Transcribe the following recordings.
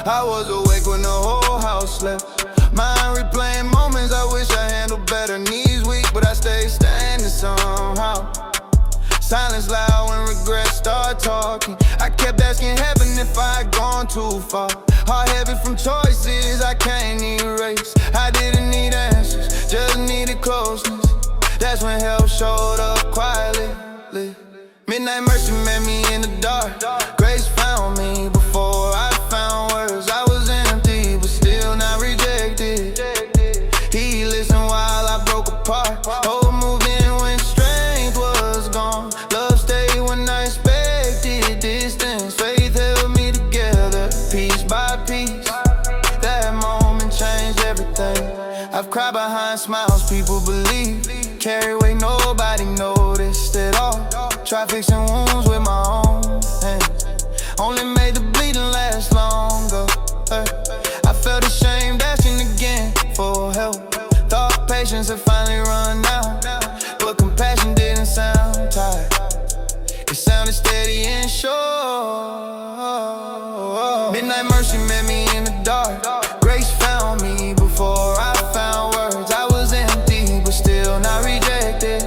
I was awake when the whole house slept. Mind replaying moments I wish I handled better. Knees weak, but I stay standing somehow. Silence loud when regrets start talking. I kept asking heaven if I had gone too far. Heart heavy from choices I can't erase. I didn't need answers, just needed closeness. That's when help showed up quietly. Midnight mercy met me in the dark. Grace found me before I found words. I was empty, but still not rejected. He listened while I broke apart. Hope moved in when strength was gone. Love stayed when I expected distance. Faith held me together, piece by piece. That moment changed everything. I've cried behind smiles people believe. Carry weight nobody noticed at all. Try fixing wounds with my own hands. Only made the bleeding last longer. I felt ashamed asking again for help. Thought patience had finally run out, but compassion didn't sound tired. It sounded steady and sure. Midnight mercy met me in the dark. Grace found me before I found words. I was empty, but still not rejected.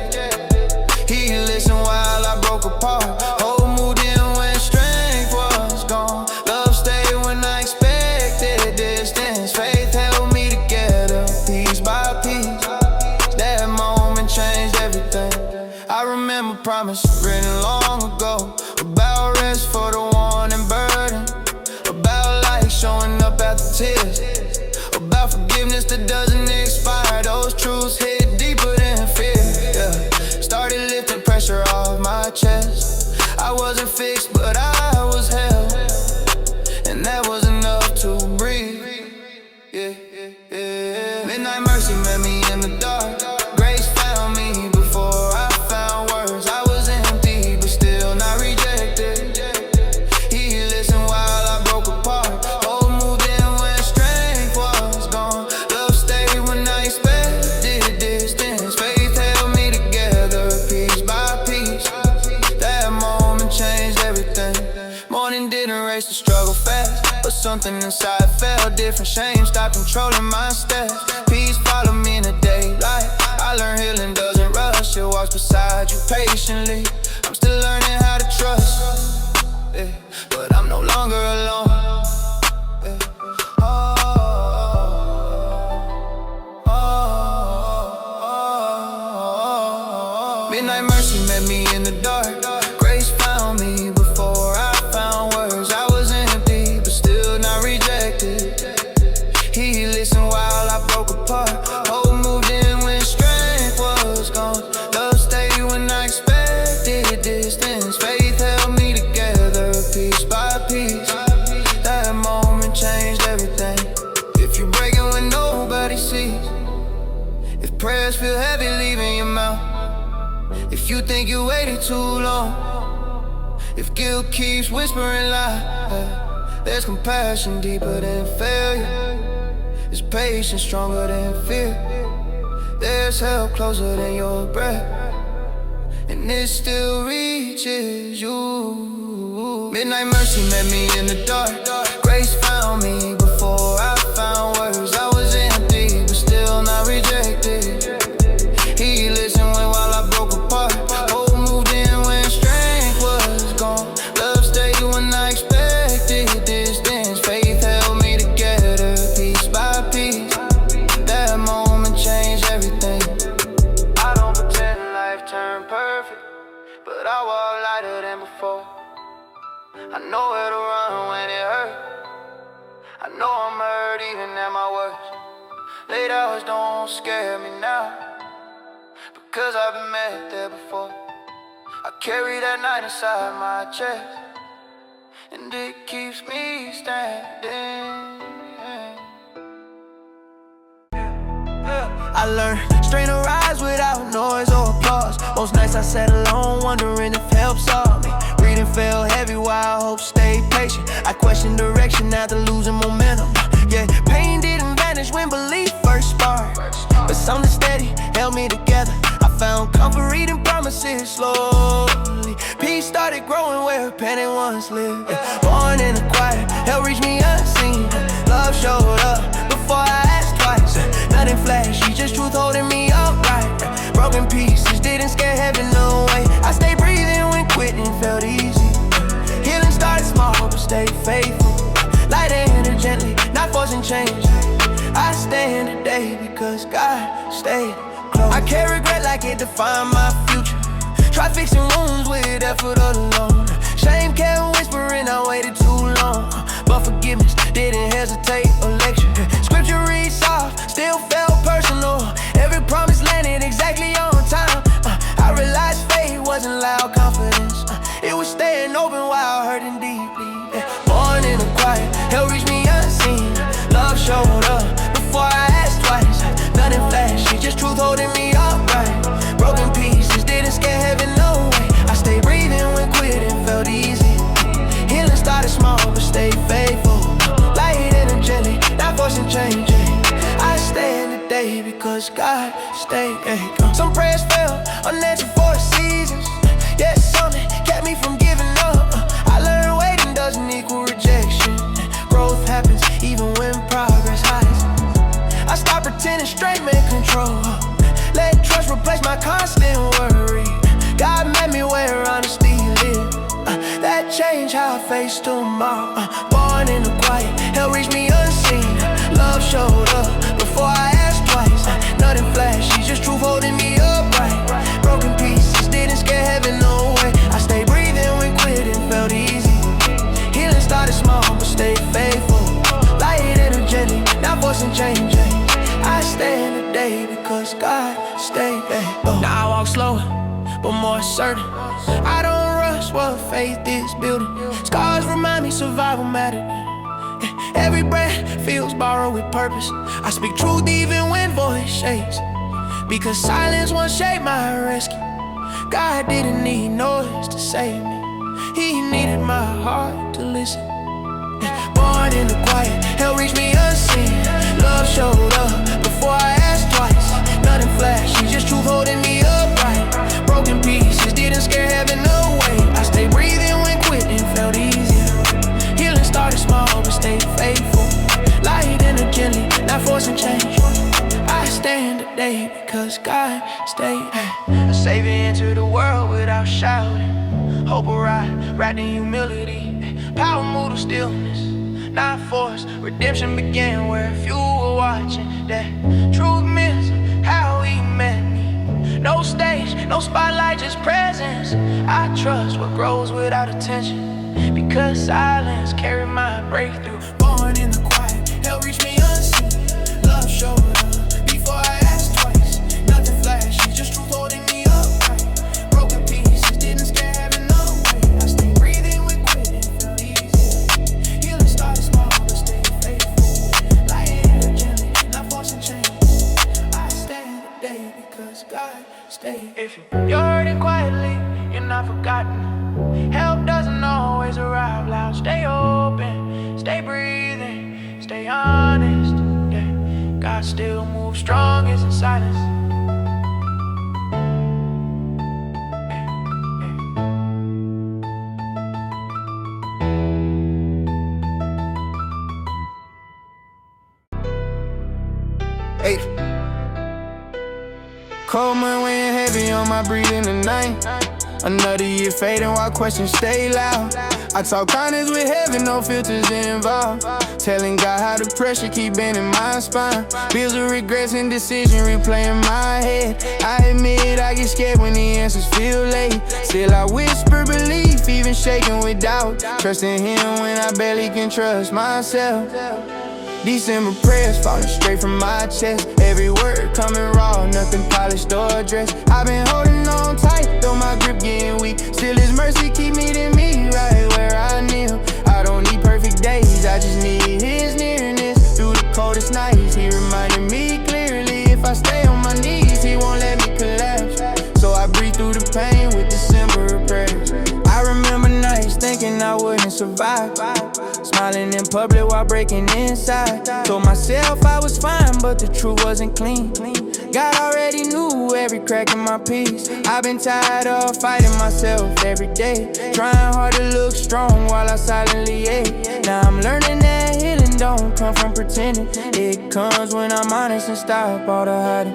He listened while I broke apart. Hope moved in when strength was gone. Love stayed when I expected distance. Faith held me together, piece by piece. That moment changed everything. I remember promises written long ago, about rest for the worn and burden, about light showing up after tears, about forgiveness that doesn't expire. Those truths hit deeper than fear. Started lifting pressure off my chest. I wasn't fixed, but I was held, and that was enough to breathe. Midnight mercy met me in the dark. Grace found me before I found words. I was empty, but still not rejected. He listened while I broke apart. Hope moved in when strength was gone. Love stayed when I expected distance. Faith held me together, piece by piece. That moment changed everything. Morning didn't race the struggle fast, but something inside felt different. Shame stopped controlling my steps. Peace followed me in the daylight. I learned healing doesn't rush. It walks beside you patiently. I'm still learning how to trust, but I'm no longer alone. Midnight mercy met me in the dark. Grace found me before I found words. I was empty, but still not rejected. He listened while I broke apart. Hope moved in when strength was gone. Love stayed when I expected distance. Faith held me together, piece by piece. That moment changed everything. If you're breaking when nobody sees, if prayers feel heavy leaving your mouth, if you think you waited too long, if guilt keeps whispering loud, there's compassion deeper than failure. There's patience stronger than fear. There's help closer than your breath, and it still reaches you. Midnight mercy met me in the dark. Grace found me before I found words. I was empty, but still not rejected. He listened while I broke apart. Hope moved in when strength was gone. Love stayed when I expected distance. Faith held me together, piece by piece. That moment changed everything. I don't pretend life turned perfect, but I walk lighter than before. I know where to run when it hurts. I know I'm hurt even at my worst. Late hours don't scare me now, because I've been met there before. I carry that night inside my chest, and it keeps me standing. I learned strain a rise without noise or applause. Most nights I sat alone wondering if help saw me. Reading felt heavy while hope stayed patient. I questioned direction after losing momentum. Yeah, pain didn't vanish when belief first sparked, but something steady held me together. I found comfort reading promises slowly. Peace started growing where panic once lived. Born in the quiet, help reach me unseen. Broken pieces didn't scare heaven away. I stayed breathing when quitting felt easy. Healing started small but stayed faithful. Light and enter gently, not forcing change. I stand today because God stayed close. I can't regret like it defined my future. Try fixing wounds with effort alone. Shame kept whispering I waited too long. But forgiveness didn't hesitate or lecture. Scripture reads soft, still felt personal. Every promise landed exactly on time. I realized faith wasn't loud confidence. It was staying open while hurting deeply. Born in the quiet, hell reached me unseen. Love showed up before I asked twice. Nothing flashy, just truth holding me upright. Broken pieces didn't scare heaven away. I stayed breathing when quitting felt easy. Healing started small but stayed faithful. Light energetic, not forcing change. I stand today because God stayed. Some prayers fell unanswered for the seasons. Yes, something kept me from giving up. I learned waiting doesn't equal rejection. Growth happens even when progress hides. I stopped pretending straight man control. Let trust replace my constant worry. God met me where honesty lived. That changed how I face tomorrow. Born in the quiet, hell reached me unseen. Love showed up before I asked twice. Nothing flashy, just truth holding me upright. Broken pieces didn't scare heaven away. I stayed breathing when quitting felt easy. Healing started small but stayed faithful. Light energetic, not forcing change. I stand today because God stayed. Now I walk slower but more certain. I don't rush what faith is building. Scars remind me survival mattered. Every breath feels borrowed with purpose. I speak truth even when voice shakes, because silence once shaped my rescue. God didn't need noise to save me. He needed my heart to listen. Born in the quiet, hell reached me unseen. Love showed up before I asked twice. Nothing flashy, just truth holding me upright. Broken pieces didn't scare heaven away. I stayed breathing when quitting felt easier. Healing started small but stayed faithful. Light energetically, not forcing change. I stand today because God stayed. A savior entered the world without shouting. Hope arrived, wrapped in humility. Power moved to stillness, not force. Redemption began where few were watching. That truth missed how he met me. No stage, no spotlight, just presence. I trust what grows without attention, because silence carried my breakthrough. Born in the quiet, hell reached me unseen. Love showed up before I asked twice. Nothing flashy, just truth holding me upright. Broken pieces didn't scare heaven away. I stayed breathing when quitting felt easy. Healing started small but stayed faithful. Light energetic, not forcing change. I stand today because God stayed. If you're hurting quietly, you're not forgotten. Help doesn't always arrive loud. Stay open, stay breathing, stay honest. Yeah, God still moves strongest in silence. Hey. Cold wind weighing heavy on my breathing tonight. Another year fading while questions stay loud. I talk kindness with heaven, no filters involved. Telling God how the pressure keep bending my spine. Bills of regrets and decision replaying my head. I admit I get scared when the answers feel late. Still I whisper belief, even shaking with doubt. Trusting him when I barely can trust myself. December prayers falling straight from my chest. Every word coming raw, nothing polished or addressed. I've been holding on tight, though my grip getting weak. Still his mercy keep meeting me right where I kneel. I don't need perfect days, I just need his nearness. Through the coldest nights, he reminded me clearly. If I stay on my knees, he won't let me collapse. So I breathe through the pain with December prayers. I remember nights thinking I wouldn't survive, smiling in public while breaking inside. Told myself I was fine, but the truth wasn't clean. God already knew every crack in my piece. I've been tired of fighting myself every day, trying hard to look strong while I silently ache. Now I'm learning that healing don't come from pretending. It comes when I'm honest and stop all the hiding.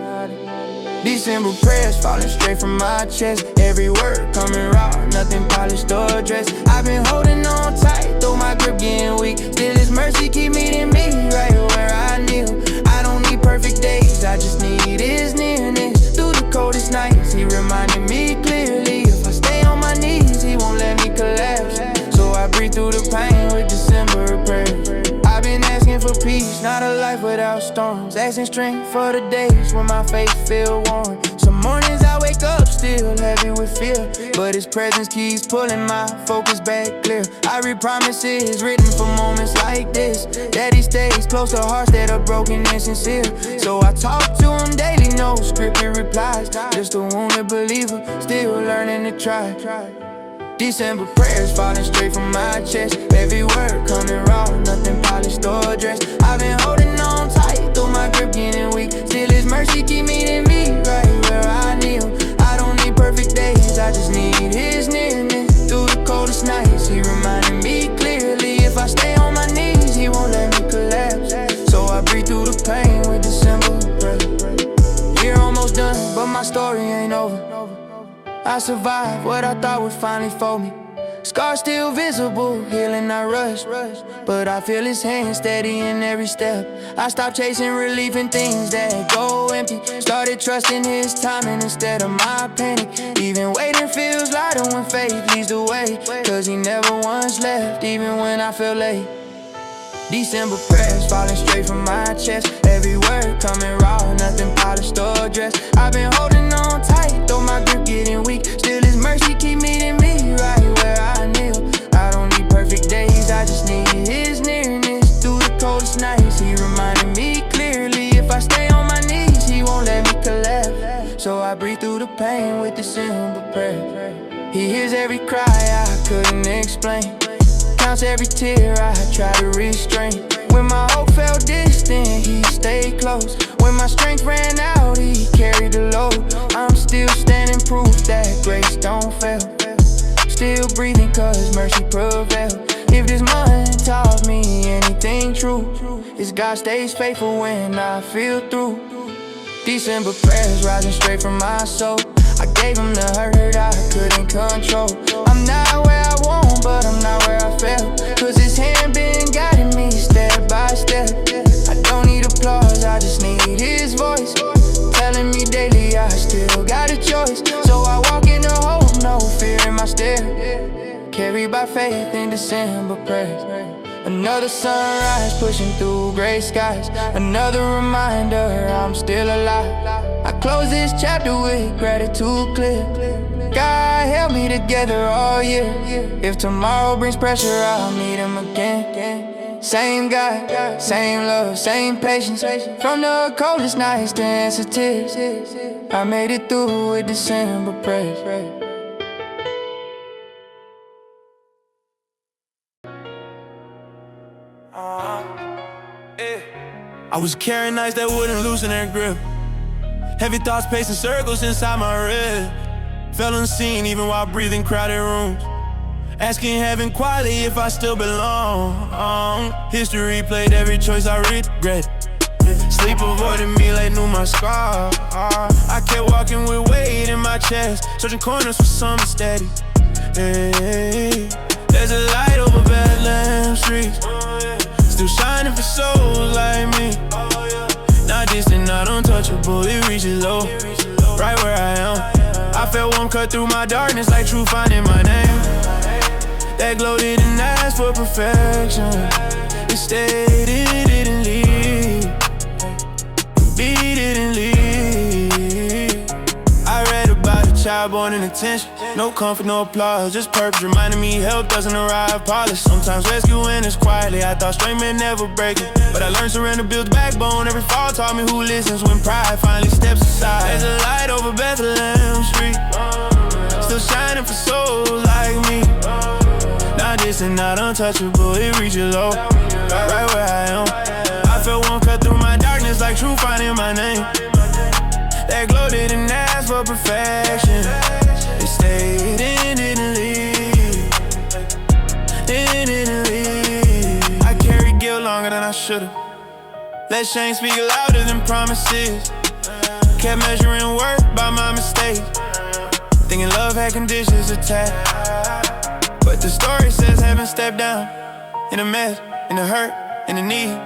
December prayers falling straight from my chest. Every word coming raw, nothing polished or dressed. I've been holding on tight, though my grip getting weak. Still His mercy keep meeting me right where I kneel. I don't need perfect days, I just need His nearness. Through the coldest nights, He reminded me clearly. If I stay on my knees, He won't let me collapse. So I breathe through the pain with December prayers. I've been asking for peace, not a life without storms. Asking strength for the days when my faith feel worn. Some mornings I wake up still heavy with fear, but His presence keeps pulling my focus back clear. I read promises written for moments like this, that He stays close to hearts that are broken and sincere. So I talk to Him daily, no scripted replies. Just a wounded believer, still learning to try. December prayers falling straight from my chest. Every word coming raw, nothing polished or dressed. I've been holding on tight, though my grip getting weak. Still His mercy keep meeting me right where I kneel. I don't need perfect days, I just need His nearness. Through the coldest nights, He reminded me clearly. If I stay on my knees, He won't let me collapse. So I breathe through the pain with December prayers. Year almost done, but my story ain't over. I survived what I thought would finally fold me. Scars still visible, healing I rush. But I feel His hand steady in every step. I stopped chasing relief in things that go empty. Started trusting His timing instead of my panic. Even waiting feels lighter when faith leads the way. Cause He never once left, even when I feel late. December prayers falling straight from my chest. Every word coming raw, nothing polished or dressed. I've been holding on tight, though my grip getting weak. Still His mercy keep meeting me right where I kneel. I don't need perfect days, I just need His nearness. Through the coldest nights, He reminded me clearly. If I stay on my knees, He won't let me collapse. So I breathe through the pain with December prayer. He hears every cry I couldn't explain, counts every tear I try to restrain. When my hope felt distant, He stayed close. When my strength ran out, He carried the load. I'm still standing proof that grace don't fail. Still breathing cause mercy prevailed. If this month taught me anything true, it's God stays faithful when I feel through. December prayers rising straight from my soul. I gave Him the hurt I couldn't control. I'm not where I want, but I'm not where I felt. Cause His hand been guiding me step by step. I don't need applause, I just need His voice telling me daily I still got a choice. So I walk in the hope, no fear in my step. Carried by faith in December prayers. Another sunrise pushing through gray skies. Another reminder I'm still alive. I close this chapter with gratitude clear. God held me together all year. If tomorrow brings pressure, I'll meet Him again. Same God, same love, same patience. From the coldest nights to answer tears, I made it through with December prayers. I was carrying nights that wouldn't loosen their grip. Heavy thoughts pacing circles inside my rib. Felt unseen even while breathing crowded rooms. Asking heaven quietly if I still belong. History played every choice I regret. Sleep avoided me like knew my scar. I kept walking with weight in my chest, searching corners for something steady. Hey, there's a light over Bethlehem streets, still shining for souls like me. Not distant, not untouchable, it reaches low, right where I am. I felt warm cut through my darkness like truth finding my name. That glow didn't ask for perfection, it stayed, it didn't leave. It didn't leave. I read about a child born in attention. No comfort, no applause, just purpose. Reminding me help doesn't arrive polished. Sometimes rescuing is quietly. I thought strength may never break it, but I learned surrender builds backbone. Every fall taught me who listens when pride finally steps aside. There's a light over Bethlehem street, still shining for souls like me. Not distant, not untouchable, it reaches low, right where I am. I felt one cut through my darkness like truth finding my name. That glow didn't ask for perfection, it stayed, it didn't leave. It didn't leave. I carried guilt longer than I should've. Let shame speak louder than promises. kept measuring worth by my mistakes, thinking love had conditions attached. But the story says heaven stepped down in the mess, in the hurt, in the need.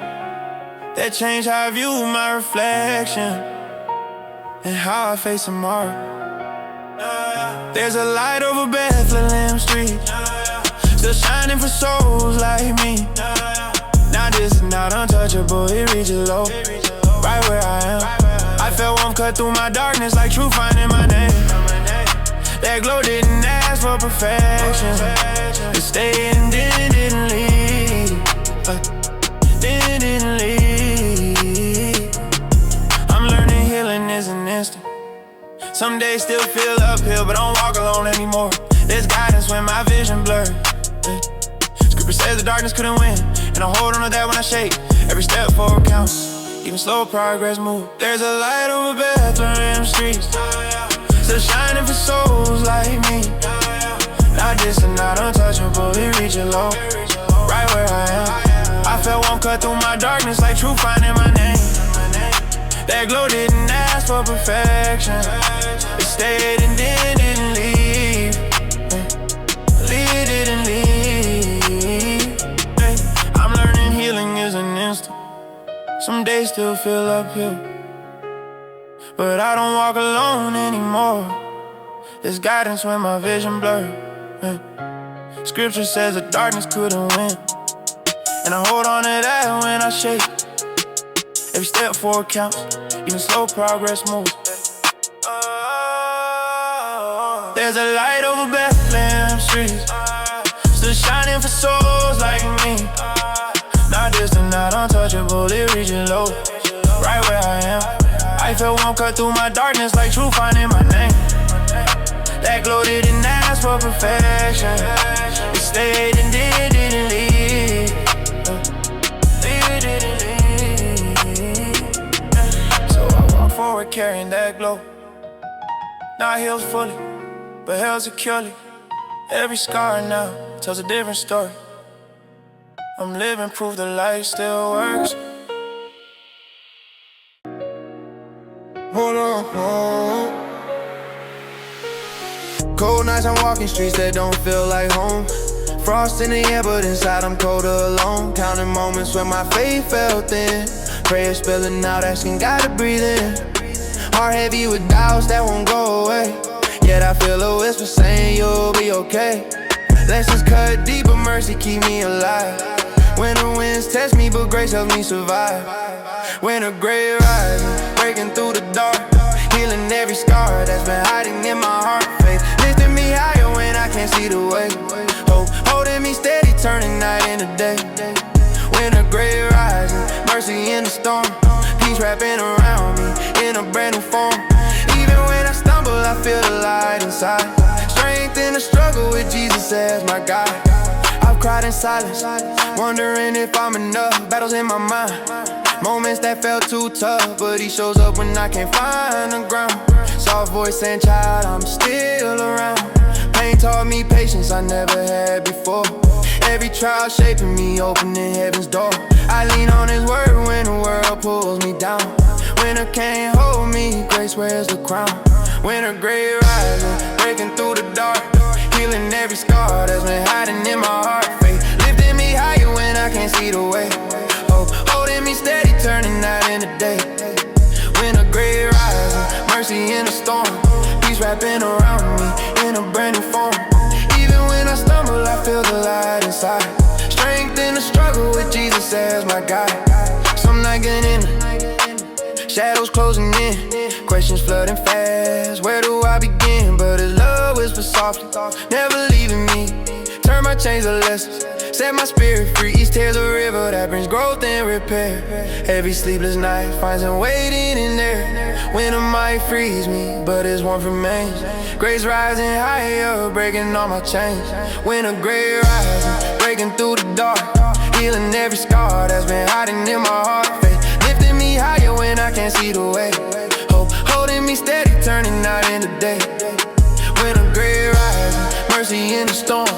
That changed how I view my reflection and how I face tomorrow. There's a light over Bethlehem street, still shining for souls like me. Now this is not untouchable, it reaches low, right where I am. I felt warmth cut through my darkness like truth finding my name. That glow didn't ask for perfection, it stayed and didn't leave, didn't leave. I'm learning healing is an instant. Some days still feel uphill, but don't walk alone anymore. There's guidance when my vision blurs. Scripture says the darkness couldn't win, and I hold on to that when I shake. Every step forward counts, even slow progress moves. There's a light over Bethlehem streets, still shining for souls like me. Not distant, not untouchable, it reaches low, right where I am. I felt warmth cut through my darkness like truth finding my name. That glow didn't ask for perfection, it stayed and didn't leave, didn't leave. I'm learning healing is an instant. Some days still feel uphill, but I don't walk alone anymore. There's guidance when my vision blurs. Scripture says the darkness couldn't win, and I hold on to that when I shake. Every step forward counts, even slow progress moves. There's a light over Bethlehem streets, still shining for souls like me. Not distant, not untouchable, it reaches low, right where I am. I felt warmth cut through my darkness like truth finding my name. That glow didn't ask for perfection, it stayed and didn't leave, didn't leave. So I walk forward carrying that glow, not healed fully, but held securely. Every scar now tells a different story. I'm living proof the light still works. Hold on. Cold nights, I'm walking streets that don't feel like home. Frost in the air, but inside I'm colder alone. Counting moments when my faith felt thin. Prayers spilling out, asking God to breathe in. Heart heavy with doubts that won't go away, yet I feel a whisper saying you'll be okay. Lessons cut deep, but mercy keep me alive. When the winds test me, but grace helps me survive. When the gray rising, breaking through the dark, healing every scar that's been hiding in my heart. Faith lifting me higher when I can't see the way. Hope holding me steady, turning night into day. When the gray rising, mercy in the storm, peace wrapping around me in a brand new form. Even when I stumble, I feel the light inside. Strength in the struggle with Jesus as my guide. I've cried in silence, wondering if I'm enough. Battles in my mind, moments that felt too tough, but he shows up when I can't find the ground. Soft voice saying, child, I'm still around. Pain taught me patience I never had before. Every trial shaping me, opening heaven's door. I lean on his word when the world pulls me down. Winter can't hold me, grace wears the crown. Winter gray rising, breaking through the dark, healing every scar that's been hiding in my heart. Faith lifting me higher when I can't see the way. Hope holding me steady, turning night into day. Winter gray rising, mercy in the storm, peace wrapping around me in a brand new form. Even when I stumble, I feel the light inside. Strength in the struggle with Jesus as my guide. Some night getting in, shadows closing in, questions flooding fast. Where do I begin? But his love whispers softly, never leaving me. Turn my chains to lessons, set my spirit free. Each tear's a river that brings growth and repair. Every sleepless night finds him waiting in there. Winter might freeze me, but his warmth remains. Grace rising higher, breaking all my chains. Winter gray rising, breaking through the dark, healing every scar that's been hiding in my heart. Faith lifting me higher when I can't see the way. Hope holding me steady, turning night into day. Winter gray rising, mercy in the storm,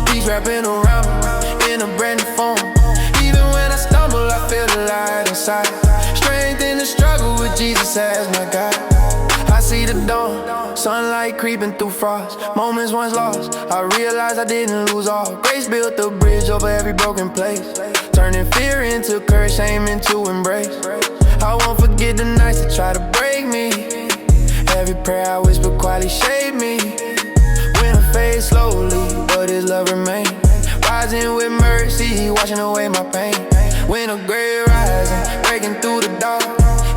peace wrapping around me in a brand new form. Even when I stumble, I feel the light inside. Strength in the struggle with Jesus as my guide. I see the dawn, sunlight creeping through frost. Moments once lost, I realized I didn't lose all. Grace built the bridge over every broken place, turning fear into courage, shame into embrace. I won't forget the nights that try to break me. Every prayer I whisper quietly shaped me. When I fade slowly, but His love remains. Rising with mercy, washing away my pain. When a grave rising, breaking through the dark,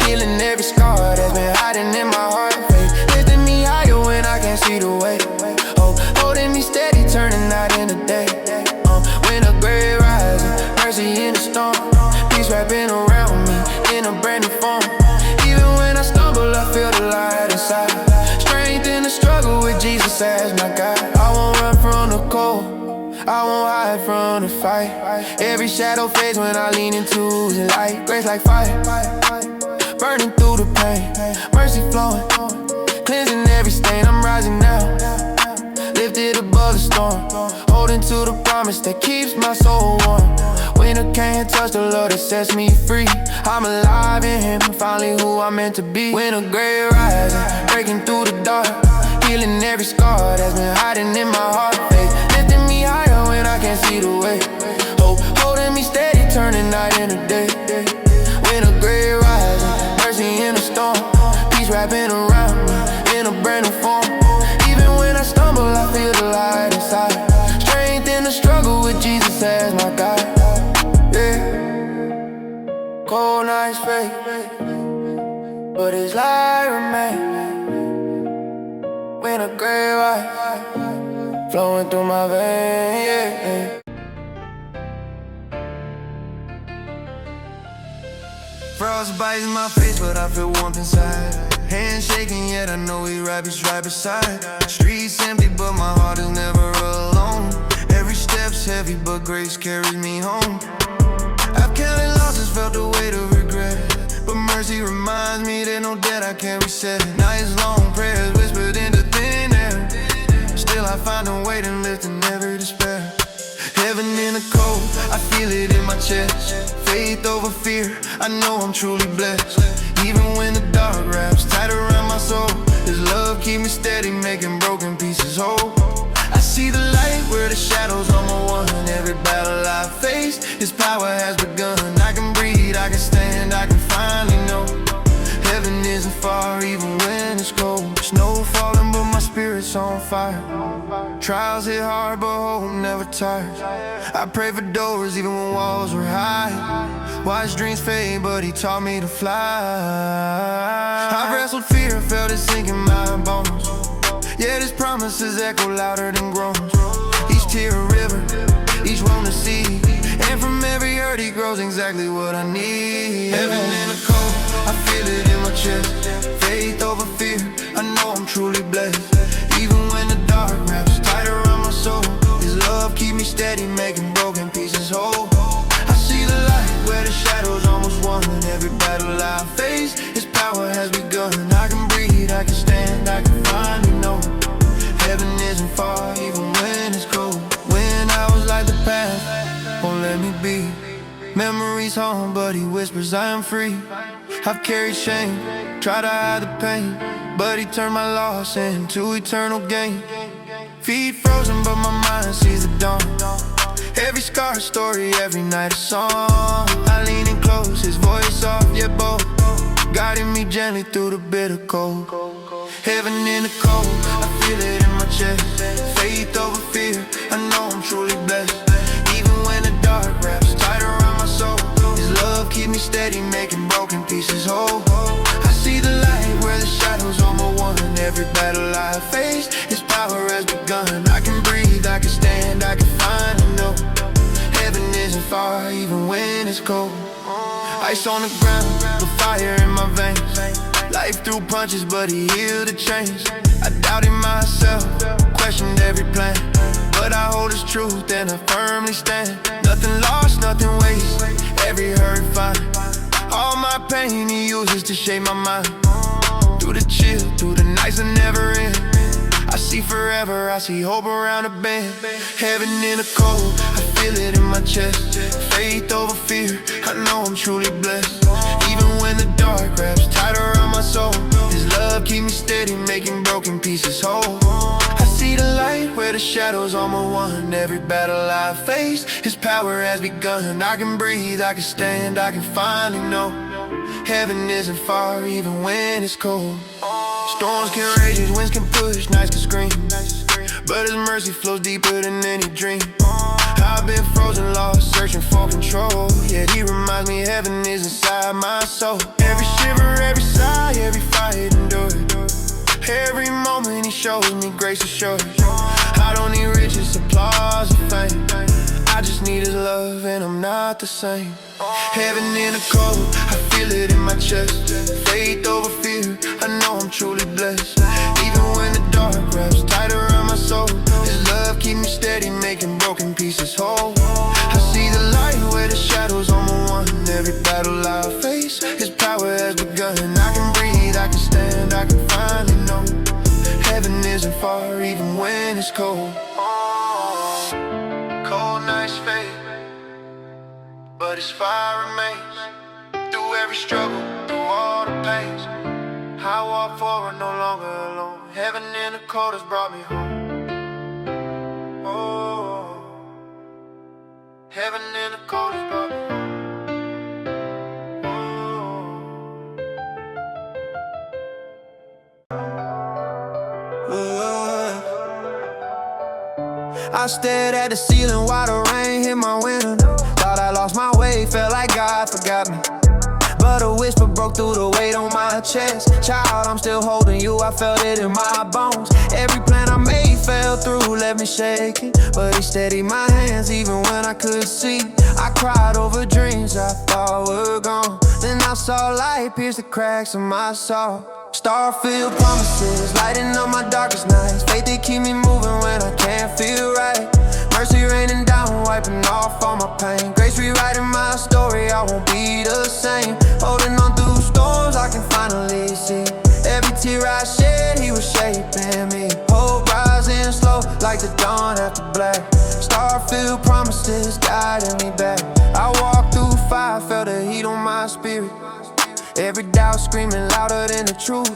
healing every scar that's been hiding in my heart. Faith lifting me higher when I can't see the way. Hope holding me steady, turning night into day. When a grave rising, mercy in the storm, peace wrapping around me in a brand new form. Even when I stumble, I feel the light inside. Strength in the struggle with Jesus as my guide. I won't run from the cold, I won't hide from the fight. Every shadow fades when I lean into the light. Grace like fire, burning through the pain. Mercy flowing, cleansing every stain. I'm rising now, lifted above the storm, holding to the promise that keeps my soul warm. Winter can't touch the love that sets me free. I'm alive in Him, finally who I'm meant to be. When a grave rising, breaking through the dark, healing every scar that's been hiding in my heart. Faith lifting me higher when I can't see the way. Hope holding me steady, turning night into day. When a grave rising, mercy in a storm, peace wrapping around me in a brand new form. Even when I stumble, I feel the light inside. Strength in the struggle with Jesus as my guide. Yeah, cold nights fade, but His light remains. When a grave rise, flowing through my veins, yeah. Frost bites my face, but I feel warmth inside. Hands shaking, yet I know He's right beside. Streets empty, but my heart is never alone. Every step's heavy, but grace carries me home. I've counted losses, felt the weight of regret, but mercy reminds me there's no debt I can't reset. Nights long, prayers whispered into thin air, still I find a way to lift in every despair. Heaven in the cold, I feel it in my chest. Faith over fear, I know I'm truly blessed. Even when the dark wraps tight around my soul, His love keep me steady, making broken pieces whole. I see the light where the shadows almost won. Every battle I faced, His power has begun. I can breathe, I can stand, I can finally know heaven isn't far even when it's cold. Snow falling but my spirit's on fire. Trials hit hard but hope never tires. I pray for doors even when walls were high. Watched dreams fade but He taught me to fly. I've wrestled fear, felt it sink in my bones, yet His promises echo louder than groans. Each tear a river, each wound a seed, and from every hurt He grows exactly what I need. Heaven in the cold, I feel it in my chest. Faith over fear, I know I'm truly blessed. Even when the dark wraps tight around my soul, His love keep me steady, making broken pieces whole. I see the light where the shadows almost won. Every battle I face, His power has begun. I can breathe, I can stand, I can finally know heaven isn't far even when it's cold. When I was like the past won't let me be, memories haunt but He whispers I am free. I've carried shame, tried to hide the pain, but He turned my loss into eternal gain. Feet frozen but my mind sees the dawn. Every scar a story, every night a song. I lean in close, His voice soft yet bold, guiding me gently through the bitter cold. Heaven in the cold, I feel it in my chest. Faith over fear, I know I'm truly blessed. Even when the dark wraps tight around my soul, His love keep me steady, making broken pieces whole. I see the light where the shadows almost won. Every battle I faced, His power has begun. I can breathe, I can stand, I can finally know heaven isn't far even when it's cold. Ice on the ground, the fire in my veins. Life threw punches but He healed the chains. I doubted myself, questioned every plan, but I hold His truth and I firmly stand. Nothing lost, nothing wasted, every hurt fine. All my pain He uses to shape my mind. Through the chill, through the nights that never end, I see forever, I see hope around a bend. Heaven in the cold, I feel it in my chest. Faith over fear, I know I'm truly blessed. Even when the dark wraps tight around steady, making broken pieces whole. I see the light where the shadows almost won. Every battle I face, His power has begun. I can breathe, I can stand, I can finally know heaven isn't far even when it's cold. Storms can rage, winds can push, nights can scream, but His mercy flows deeper than any dream. I've been frozen, lost, searching for control, yet He reminds me heaven is inside my soul. Every shiver, every sigh, every fight endured, every moment He shows me grace assured. I don't need riches, applause, or fame, I just need His love and I'm not the same. Heaven in the cold, I feel it in my chest. Faith over fear, I know I'm truly blessed. Even when the dark wraps tight around my soul, His love keep me steady, making broken pieces whole. I see the light where the shadows almost won. Every battle I face, His power has begun. I can breathe, I can stand, I can finally know heaven isn't far even when it's cold. Cold nights fade, but His fire remains. Through every struggle, through all the pains, I walk forward, no longer alone. Heaven in the cold has brought me home. Oh, heaven in the cold has brought me home. I stared at the ceiling while the rain hit my window. Thought I lost my way, felt like God forgot me. But a whisper broke through the weight on my chest. Child, I'm still holding you, I felt it in my bones. Every plan I made fell through, left me shaking, but He steadied my hands even when I could see. I cried over dreams I thought were gone. Then I saw light pierce the cracks of my soul. Star-filled promises, lighting up my darkest nights. Faith that keep me moving when I can't feel right. Mercy raining down, wiping off all my pain. Grace rewriting my story, I won't be the same. Holding on through storms, I can finally see. Every tear I shed, He was shaping me. Hope rising slow, like the dawn after black. Star-filled promises, guiding me back. I walked through fire, felt the heat on my spirit. Every doubt screaming louder than the truth,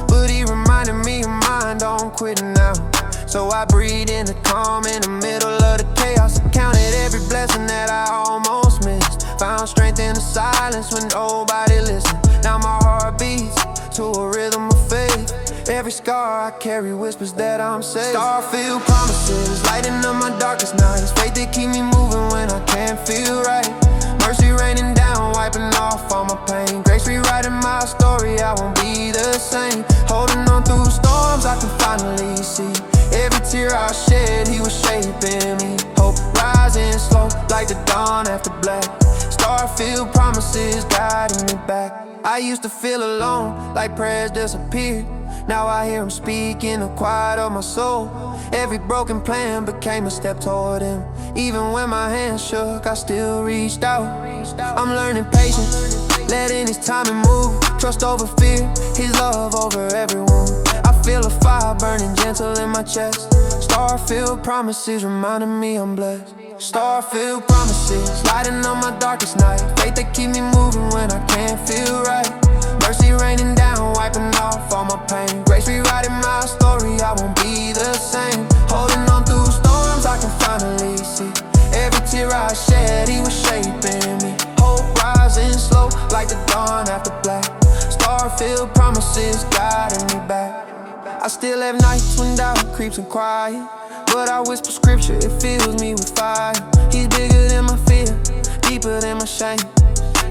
but He reminded me of mine, don't quit now. So I breathed in the calm in the middle of the chaos. I counted every blessing that I almost missed. Found strength in the silence when nobody listened. Now my heart beats to a rhythm of faith. Every scar I carry whispers that I'm safe. Star-filled promises, lighting up my darkest nights. Faith that keep me moving when I can't feel right. Mercy raining down, wiping off all my pain. Grace rewriting my story, I won't be the same. Holding on through storms, I can finally see. Every tear I shed, He was shaping me. Hope rising slow, like the dawn after black. Star-filled promises guiding me back. I used to feel alone, like prayers disappeared. Now I hear Him speak in the quiet of my soul. Every broken plan became a step toward Him. Even when my hands shook, I still reached out. I'm learning patience, letting His timing move. Trust over fear, His love over every wound. I feel a fire burning gentle in my chest. Star-filled promises reminding me I'm blessed. Star-filled promises, lighting up my darkest night. Faith that keep me moving when I can't feel right. Mercy raining down, wiping off all my pain. Grace rewriting my story, I won't be the same. Holding on through storms, I can finally see. Every tear I shed, He was shaping me. Hope rising slow, like the dawn after black. Star-filled promises guiding me back. I still have nights when doubt creeps and quiet, but I whisper scripture, it fills me with fire. He's bigger than my fear, deeper than my shame.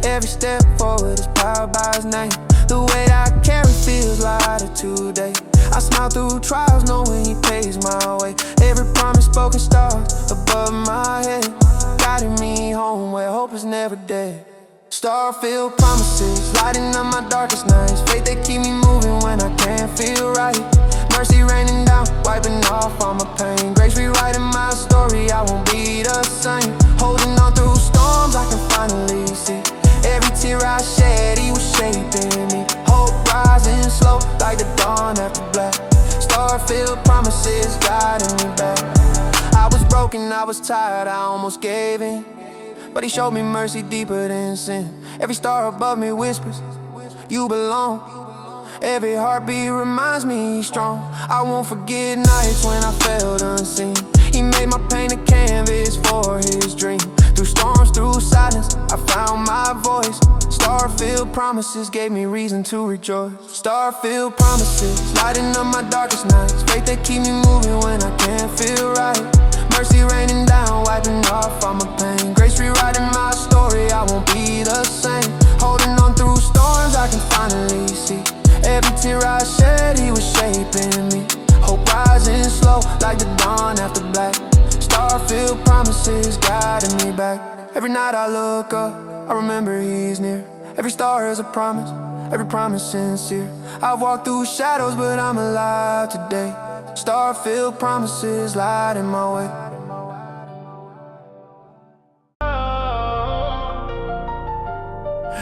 Every step forward is powered by His name. The weight I carry feels lighter today. I smile through trials knowing He pays my way. Every promise spoken stars above my head, guiding me home where hope is never dead. Star-filled promises, lighting up my darkest nights. Faith that keep me moving when I can't feel right. Mercy raining down, wiping off all my pain. Grace rewriting my story, I won't be the same. Holding on through storms, I can finally see. Every tear I shed, He was shaping me. Hope rising slow, like the dawn after black. Star-filled promises guiding me back. I was broken, I was tired, I almost gave in, but He showed me mercy deeper than sin. Every star above me whispers, you belong. Every heartbeat reminds me he's strong. I won't forget nights when I felt unseen. He made my pain a canvas for his dream. Through storms, through silence, I found my voice. Star-filled promises gave me reason to rejoice. Star-filled promises, lighting up my darkest nights. Faith that keep me moving when I can't feel right. Mercy raining down, wiping off all my pain. Grace rewriting my story, I won't be the same. Holding on through storms, I can finally see. Every tear I shed, he was shaping me. Hope rising slow, like the dawn after black. Star-filled promises guiding me back. Every night I look up, I remember he's near. Every star is a promise, every promise sincere. I've walked through shadows, but I'm alive today. Star-filled promises lighting my way.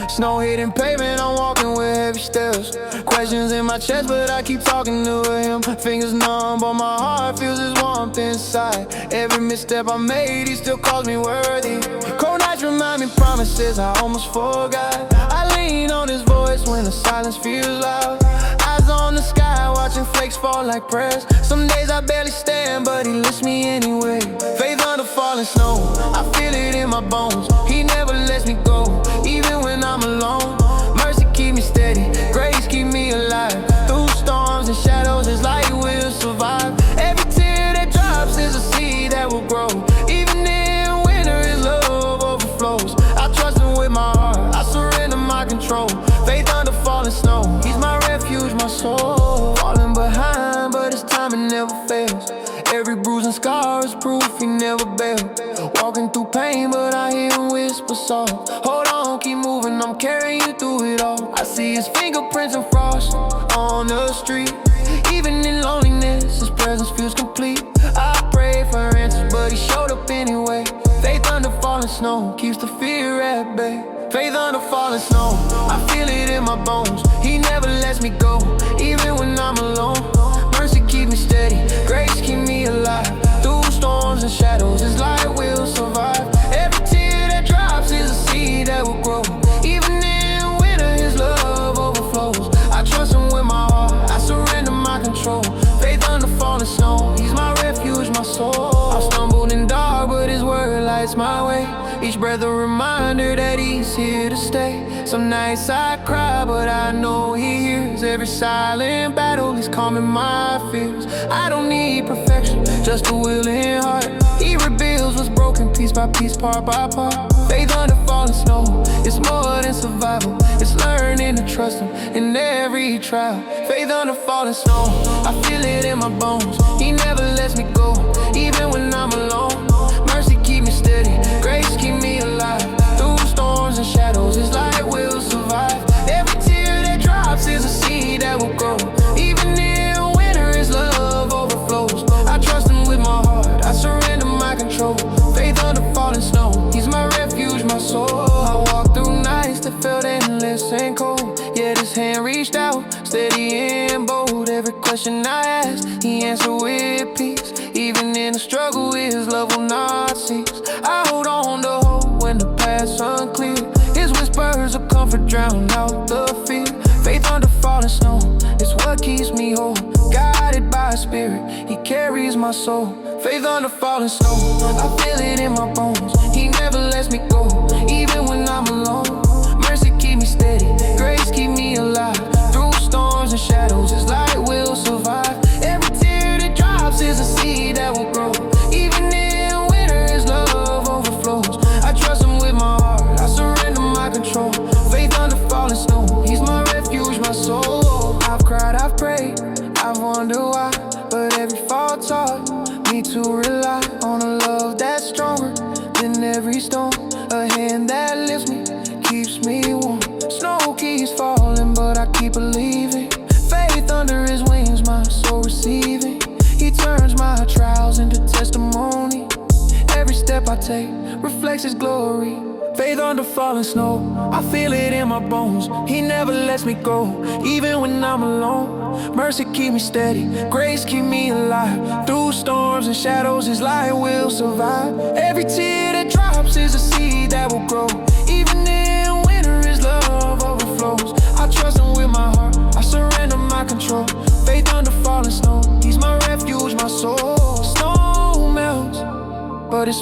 Snow hitting pavement, I'm walking with heavy steps. Questions in my chest, but I keep talking to him. Fingers numb, but my heart feels his warmth inside. Every misstep I made, he still calls me worthy. Cold nights remind me promises I almost forgot. I lean on his voice when the silence feels loud. Eyes on the sky, watching flakes fall like prayers. Some days I barely stand, but he lifts me anyway. Faith under falling snow, I feel it in my bones. He never lets me go, even when I'm alone. Mercy keep me steady, grace keep me alive. Through storms and shadows, his light will survive. Every tear that drops is a seed that will grow. Even in winter, his love overflows. I trust him with my heart, I surrender my control. Faith under falling snow, he's my refuge, my soul. Falling behind, but his timing never fails. Every bruise and scar is proof he never bailed. Walking through pain, but I hear him whisper soft. Hold on, keep moving, I'm carrying you through it all. I see his fingerprints and frost on the street. Even in loneliness, his presence feels complete. I prayed for answers, but he showed up anyway. Faith under falling snow, keeps the fear at bay. Faith under falling snow, I feel it in my bones. He never lets me go, even when I'm alone. Mercy keep me steady, grace keep me alive. Through storms and shadows, his light will survive. Every tear that drops is a seed that will grow. Even in winter, his love overflows. I trust him with my heart, I surrender my control. Faith under falling snow, he's my refuge, my soul. I've stumbled in dark, but his word lights my way. Each breath a reminder that he's here to stay. Some nights I cry, but I know he hears. Every silent battle, he's calming my fears. I don't need perfection, just a willing heart. He rebuilds what's broken piece by piece, part by part. Faith under falling snow, it's more than survival. It's learning to trust him in every trial. Faith under falling snow, I feel it in my bones. He never lets me go, even when I'm alone. Mercy keep me steady, grace keep me alive. Through storms and shadows, his light will survive. Every tear that drops is a seed that will grow. Even in winter, his love overflows. I trust him with my heart, I surrender my control. Faith under falling snow, he's my refuge, my soul. I walked through nights that felt endless and cold, yet his hand reached out, steady and bold. Every question I asked, he answered with peace. Even in the struggle, his love will not cease. I hold on to hope when the path's unclear. His whispers of comfort drown out the fear. Faith under falling snow, it's what keeps me whole. Guided by a spirit, he carries my soul. Faith under falling snow, I feel it in my bones. He never lets me go, even when I'm alone. Mercy keep me steady, grace keep me alive. Through storms and shadows, his light will survive. Every tear that drops is a seed that will grow. Even in winter, his love overflows. I trust him with my heart, I surrender my control. Faith under falling snow, he's my refuge, my soul. I've cried, I've prayed, I've wondered why, but every fall taught me to rely on a love that's stronger than every storm. A hand that lifts me, keeps me warm. Snow keeps falling, but I keep believing. Faith under his wings, my soul receiving. He turns my trials into testimony. Every step I take reflects his glory. Faith under falling snow, I feel it in my bones. He never lets me go, even when I'm alone. Mercy keep me steady, grace keep me alive. Through storms and shadows, his light will survive. Every tear that drops is a seed that will grow. Even in winter, his love overflows. I trust him with my heart, I surrender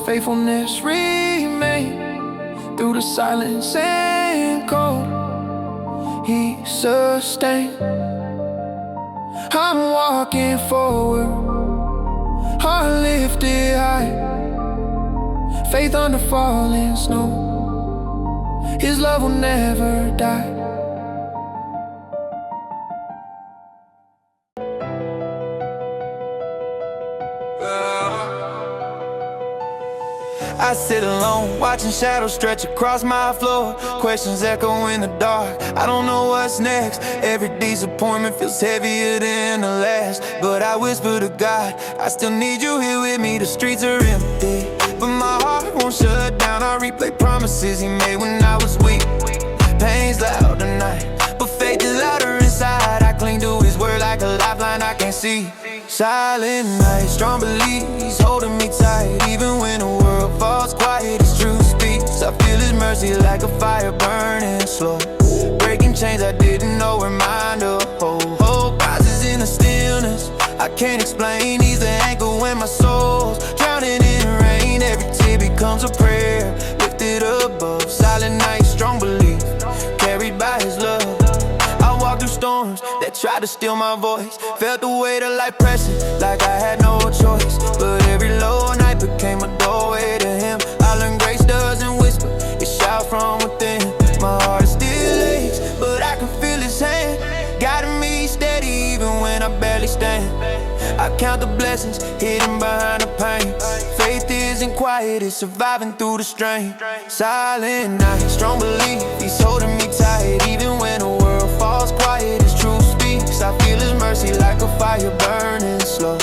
faithfulness remained. Through the silence and cold, He sustained. I'm walking forward, heart lifted high, faith under falling snow. His love will never die. I sit alone, watching shadows stretch across my floor. Questions echo in the dark, I don't know what's next. Every disappointment feels heavier than the last. But I whisper to God, I still need you here with me. The streets are empty, but my heart won't shut down. I replay promises He made when I was weak. Pain's loud tonight, but faith is louder inside. I cling to His word like a lifeline I can't see. Silent night, strong belief, He's holding me tight. Even when the world falls quiet, His truth speaks. I feel His mercy like a fire burning slow, breaking chains I didn't know were mine to hold. Hope rises in the stillness, I can't explain. He's the anchor when my soul's drowning in rain. Every tear becomes a prayer, lifted above. Silent night, strong belief, carried by His love. I walked through storms that tried to steal my voice, felt the weight of life pressing like I had no choice. But every low night became a doorway to Him. I learned grace doesn't whisper, it shouts from within. My heart still aches, but I can feel His hand guiding me steady even when I barely stand. I count the blessings hidden behind the pain. Faith isn't quiet, it's surviving through the strain. Silent night, strong belief, He's holding me tight. Even when the world falls quiet, His truth speaks. I feel His mercy like a fire burning slow,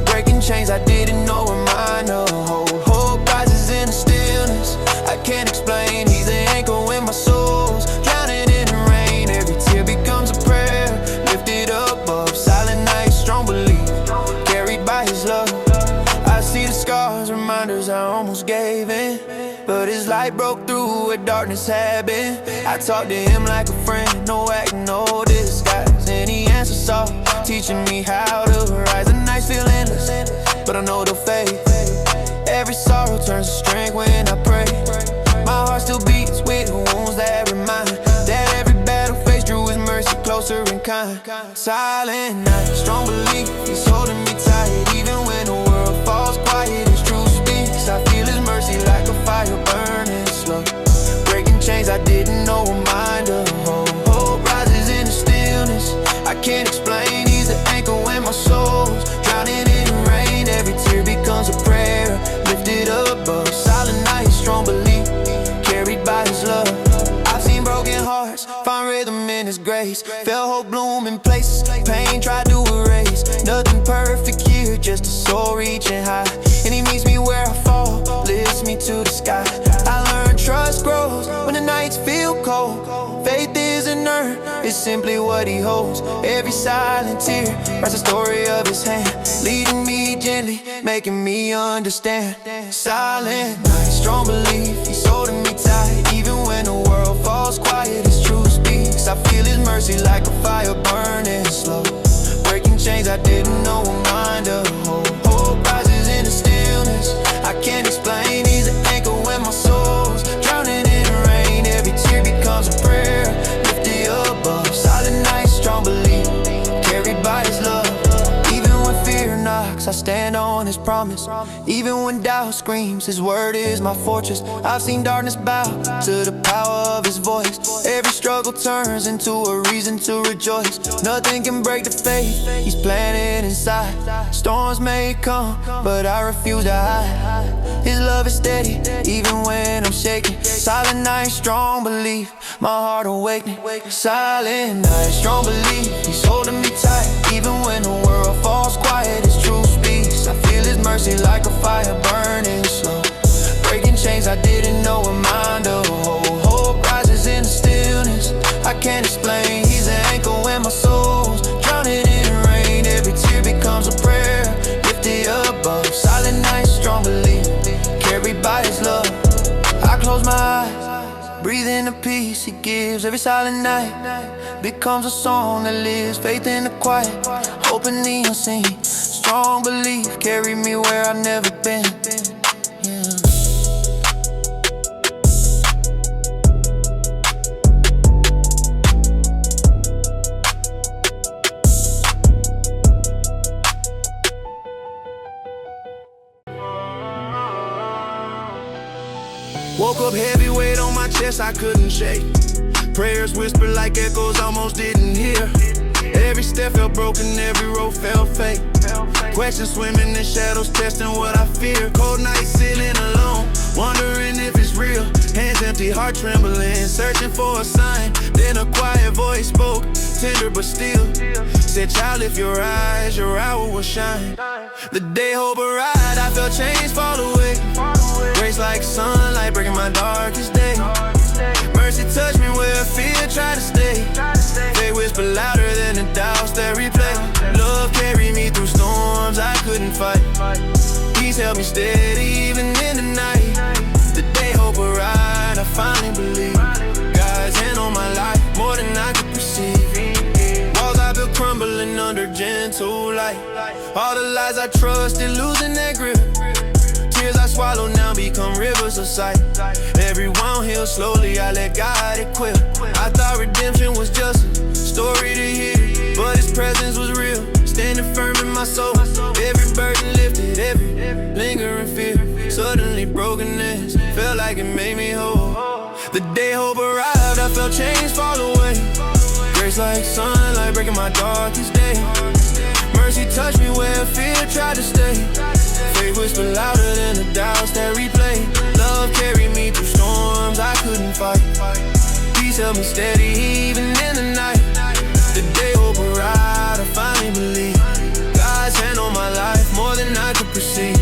breaking chains I didn't know were mine to hold. Hope rises in the stillness, I can't explain. He's the anchor when my soul's drowning in the rain. Every tear becomes a prayer, lifted above. Silent night, strong belief, carried by His love. I see the scars, reminders I almost gave in, but His light broke through where darkness had been. I talked to Him like a friend, no acting, no disguise. And He answers soft, teaching me how to rise. The nights feel endless, but I know they'll fade. Every sorrow turns to strength when I pray. My heart still beats with wounds that remind that every battle faced drew His mercy closer and kind. Silent night, strong belief, He's holding me tight. Even when the world falls quiet, His truth speaks. I feel His mercy like a fire burning slow, breaking chains I didn't know were mine to hold. Hope rises in the stillness, I can't explain. He's the anchor when my soul's drowning in the rain. Every tear becomes a prayer, lifted above. Silent night, strong belief, carried by His love. I've seen broken hearts find rhythm in His grace, felt hope bloom in places pain tried to erase. Nothing perfect here, just a soul reaching high. And He meets me where I fall, lifts me to the sky. I learned trust grows when the nights feel cold. Faith isn't earned, it's simply what He holds. Every silent tear writes a story of His hand, leading me gently, making me understand. Silent night, strong belief, He's holding me tight. Even when the world falls quiet, His truth speaks. I feel His mercy like a fire burning slow, breaking chains I didn't know were mine to hold. Hope rises in the stillness, I can't explain. He's an anchor when my soul's drowning in the rain. Every tear becomes a prayer, lifted above. Silent night, strong belief, carried by His love. Even when fear knocks, I stand on His promise. Even when doubt screams, His word is my fortress. I've seen darkness bow to the power of His voice. Every struggle turns into a reason to rejoice. Nothing can break the faith He's planted inside. Storms may come, but I refuse to hide. His love is steady, even when I'm shaking. Silent night, strong belief, my heart awakening. Silent night, strong belief, He's holding me tight. Even when the world falls quiet, His truth speaks. I feel His mercy like a fire burning slow, breaking chains I didn't know were mine to hold. Hope rises in the stillness, I can't explain. He's an anchor when my soul's drowning in the rain. Every tear becomes a prayer, lifted above. Silent night, strong belief, carried by His love. I close my eyes, breathe in the peace He gives. Every silent night becomes a song that lives. Faith in the quiet, hope in the unseen. Strong belief carry me where I've never been. Yeah. Woke up heavy weight on my chest, I couldn't shake. Prayers whispered like echoes, almost didn't hear. Every step felt broken, every road felt fake. Questions swimming in shadows, testing what I fear. Cold nights sitting alone, wondering if it's real. Hands empty, heart trembling, searching for a sign. Then a quiet voice spoke, tender but still. Said, child, lift your eyes, your hour will shine. The day hope arrived, I felt chains fall away. Grace like sunlight breaking my darkest day. Mercy touched me where fear tried to stay. Faith whispered louder than the doubts that replay. Love carried me through storms I couldn't fight. Peace held me steady even in the night. The day hope arrived, I finally believe. God's hand on my life, more than I could perceive. Walls I built crumbling under gentle light. All the lies I trusted losing their grip. Tears I swallow now become rivers of sight. Every wound heals slowly, I let God equip. I thought redemption was just a story to hear, but His presence was real, standing firm in my soul. Every burden lifted, every lingering fear. Suddenly brokenness felt like it made me whole. The day hope arrived, I felt chains fall away. Grace like sunlight breaking my darkest day. Mercy touched me where fear tried to stay. Faith whispered louder than the doubts that replay. Love carried me through storms I couldn't fight. Peace held me steady even in the night. The day hope arrived, I finally believe. God's hand on my life, more than I could perceive.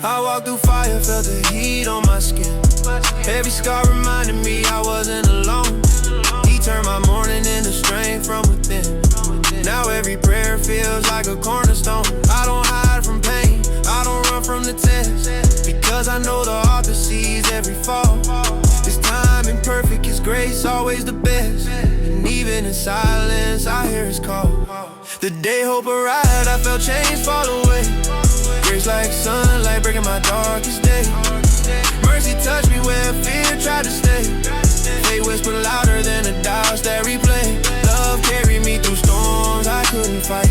I walked through fire, felt the heat on my skin. Every scar reminded me I wasn't alone. He turned my mourning into strength from within. Now every prayer feels like a cornerstone. I don't hide from pain, I don't run from the test, because I know the author sees every fall. His timing perfect, His grace always the best. And even in silence, I hear His call. The day hope arrived, I felt chains fall away. Grace like sunlight breaking my darkest day. Mercy touched me where fear tried to stay. Faith whispered louder than the doubts that replay. Love carried me through storms I couldn't fight.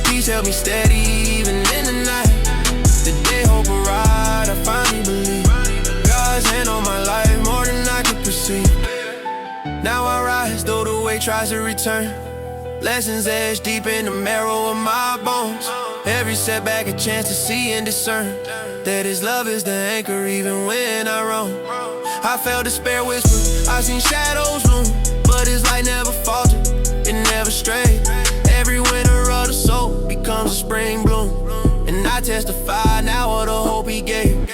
Peace held me steady even in the night. The day hope arrived, I finally believe. God's hand on my life, more than I could perceive. Now I rise, though the weight tries to return. Lessons etched deep in the marrow of my bones. Every setback a chance to see and discern that His love is the anchor even when I roam. I felt despair whisper, I seen shadows loom, but His light never faltered, it never strayed. Every winter of the soul becomes a spring bloom, and I testify now of the hope He gave.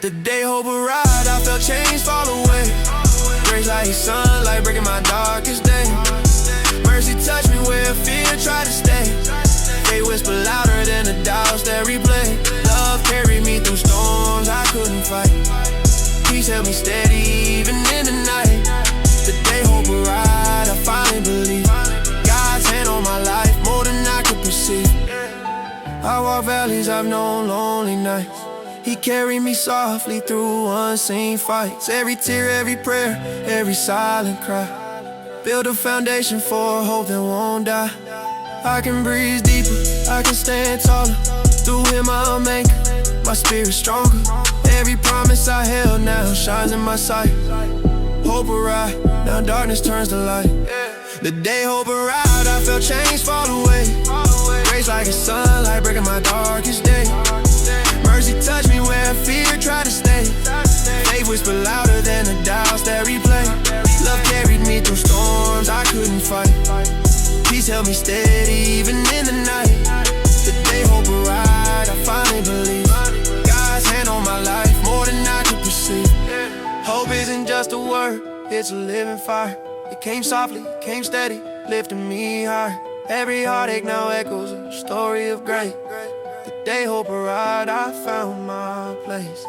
The day hope arrived, I felt chains fall away. Grace like sunlight breaking my darkest day. Mercy touched me where fear tried to stay. Faith whispered louder than the doubts that replay. Love carried me through storms I couldn't fight. Peace held me steady even in the night. The day hope arrived, I finally believe. God's hand on my life, more than I could perceive. I walk valleys, I've known lonely nights. He carried me softly through unseen fights. Every tear, every prayer, every silent cry. Build a foundation for a hope that won't die. I can breathe deeper, I can stand taller. Through Him I'm anchored, my spirit stronger. Every promise I held now shines in my sight. Hope arrived, now darkness turns to light. The day hope arrived, I felt chains fall away. Grace like a sunlight breaking my darkest day. Mercy touched me where fear tried to stay. Faith whispered louder than the doubts that replay. Love carried me through storms I couldn't fight. Peace held me steady even in the night. The day hope arrived, I finally believe. God's hand on my life, more than I could perceive. Hope isn't just a word, it's a living fire. It came softly, came steady, lifting me high. Every heartache now echoes a story of grace. The day hope arrived, I found my place.